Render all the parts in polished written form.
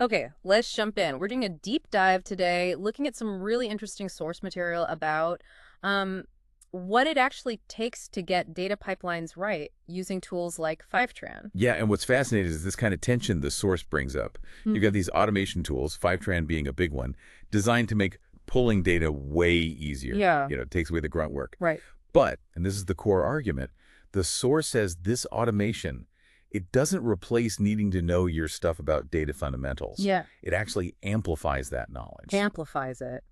Okay, let's jump in. We're doing a deep dive today, looking at some really interesting source material about um, what it actually takes to get data pipelines right using tools like Fivetran. Yeah, and what's fascinating is this kind of tension the source brings up. You've got Hmm. these automation tools, Fivetran being a big one, designed to make pulling data way easier. Yeah, It takes away the grunt work. right. But, and this is the core argument, the source says this automation, it doesn't replace needing to know your stuff about data fundamentals. Yeah, It actually amplifies that knowledge. amplifies it.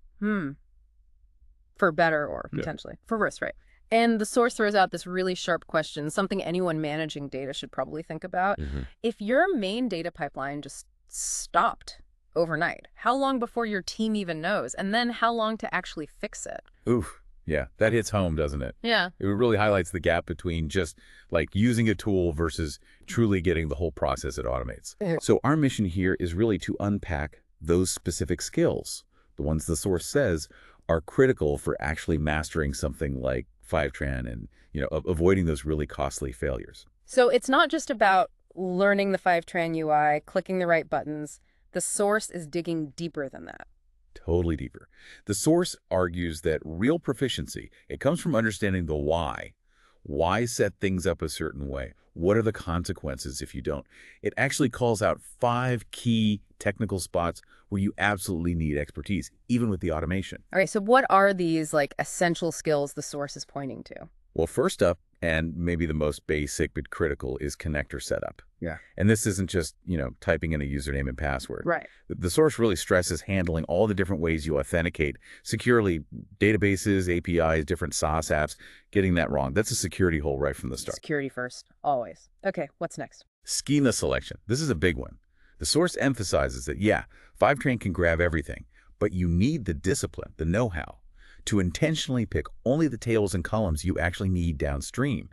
For better or Yeah. potentially for worse, right? And the source throws out this really sharp question, something anyone managing data should probably think about. hmm If your main data pipeline just stopped overnight, how long before your team even knows? And then how long to actually fix it? Oof. Yeah, that hits home, doesn't it? Yeah. It really highlights the gap between just like using a tool versus truly getting the whole process it automates. Yeah. So our mission here is really to unpack those specific skills, the ones the source says are critical for actually mastering something like Fivetran and, avoiding those really costly failures. So it's not just about learning the Fivetran UI, clicking the right buttons. The source is digging deeper than that. Totally deeper. The source argues that real proficiency, it comes from understanding the why. Why set things up a certain way? What are the consequences if you don't? It actually calls out 5 key technical spots where you absolutely need expertise, even with the automation. All right, so what are these like essential skills the source is pointing to? Well, first up, and maybe the most basic but critical, is connector setup. Yeah. And this isn't just, typing in a username and password. Right. The source really stresses handling all the different ways you authenticate securely, databases, APIs, different SaaS apps. Getting that wrong, that's a security hole right from the start. Security first, always. Okay, what's next? Schema selection. This is a big one. The source emphasizes that, yeah, Fivetran can grab everything, but you need the discipline, the know-how, to intentionally pick only the tables and columns you actually need downstream.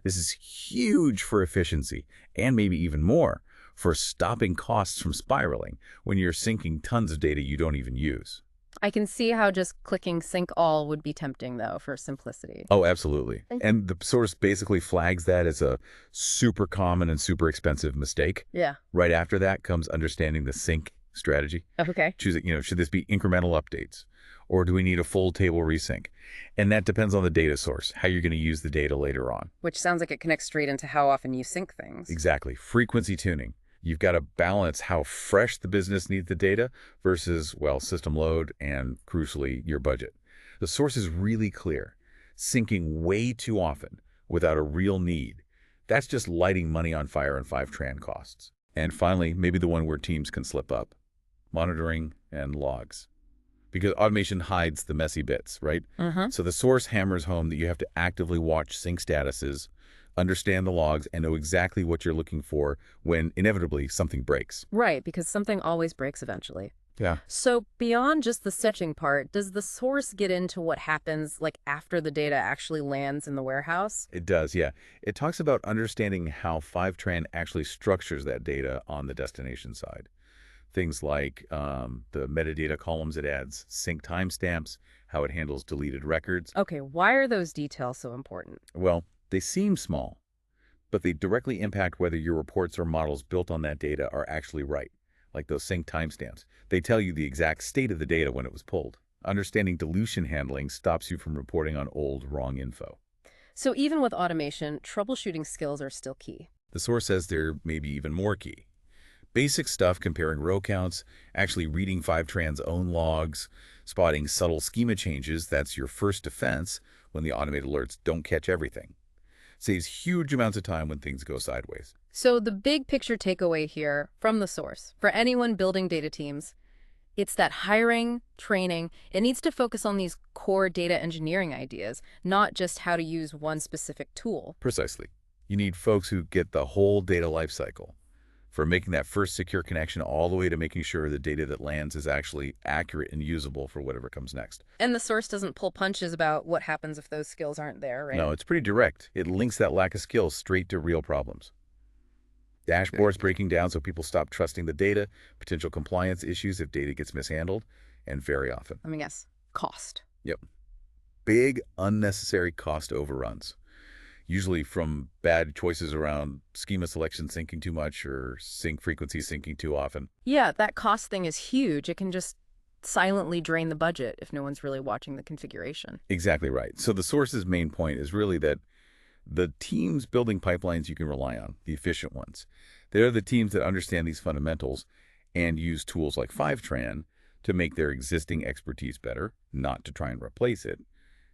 This is huge for efficiency, and maybe even more for stopping costs from spiraling when you're syncing tons of data you don't even use. I can see how just clicking sync all would be tempting, though, for simplicity. Oh, absolutely. Thank- And the source basically flags that as a super common and super expensive mistake. Yeah. Right after that comes understanding the sync strategy. Okay. Choosing, should this be incremental updates? Or do we need a full table resync? And that depends on the data source, how you're going to use the data later on. Which sounds like it connects straight into how often you sync things. Exactly. Frequency tuning. You've got to balance how fresh the business needs the data versus, well, system load and, crucially, your budget. The source is really clear. Syncing way too often without a real need. That's just lighting money on fire and Fivetran costs. And finally, maybe the one where teams can slip up. Monitoring and logs. Because automation hides the messy bits, right? So the source hammers home that you have to actively watch sync statuses, understand the logs, and know exactly what you're looking for when inevitably something breaks. Right, because something always breaks eventually. Yeah. So beyond just the stitching part, does the source get into what happens like after the data actually lands in the warehouse? It does, yeah. It talks about understanding how Fivetran actually structures that data on the destination side. Things like the metadata columns it adds, sync timestamps, how it handles deleted records. Okay, why are those details so important? Well, they seem small, but they directly impact whether your reports or models built on that data are actually right, like those sync timestamps. They tell you the exact state of the data when it was pulled. Understanding dilution handling stops you from reporting on old, wrong info. So even with automation, troubleshooting skills are still key. The source says they're maybe even more key. Basic stuff, comparing row counts, actually reading Fivetran's own logs, spotting subtle schema changes, that's your first defense when the automated alerts don't catch everything. Saves huge amounts of time when things go sideways. So the big picture takeaway here from the source, for anyone building data teams, it's that hiring, training, it needs to focus on these core data engineering ideas, not just how to use one specific tool. Precisely. You need folks who get the whole data lifecycle, from making that first secure connection all the way to making sure the data that lands is actually accurate and usable for whatever comes next. And the source doesn't pull punches about what happens if those skills aren't there, right? No, it's pretty direct. It links that lack of skills straight to real problems. Dashboards breaking down so people stop trusting the data, potential compliance issues if data gets mishandled, and very often. I mean, yes, cost. Yep. Big, unnecessary cost overruns. usually from bad choices around schema selection syncing too much or sync frequency syncing too often. Yeah, that cost thing is huge. It can just silently drain the budget if no one's really watching the configuration. Exactly right. So the source's main point is really that the teams building pipelines you can rely on, the efficient ones, they're the teams that understand these fundamentals and use tools like Fivetran to make their existing expertise better, not to try and replace it.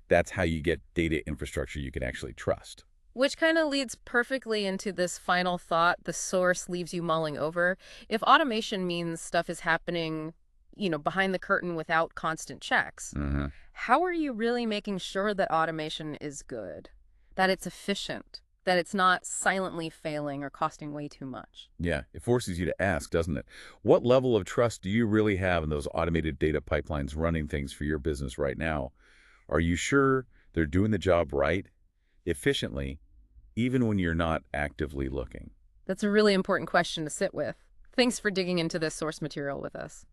That's how you get data infrastructure you can actually trust. Which kind of leads perfectly into this final thought the source leaves you mulling over. If automation means stuff is happening, behind the curtain without constant checks, Mhm. how are you really making sure that automation is good, that it's efficient, that it's not silently failing or costing way too much? Yeah, it forces you to ask, doesn't it? What level of trust do you really have in those automated data pipelines running things for your business right now? Are you sure they're doing the job right, efficiently, even when you're not actively looking? That's a really important question to sit with. Thanks for digging into this source material with us.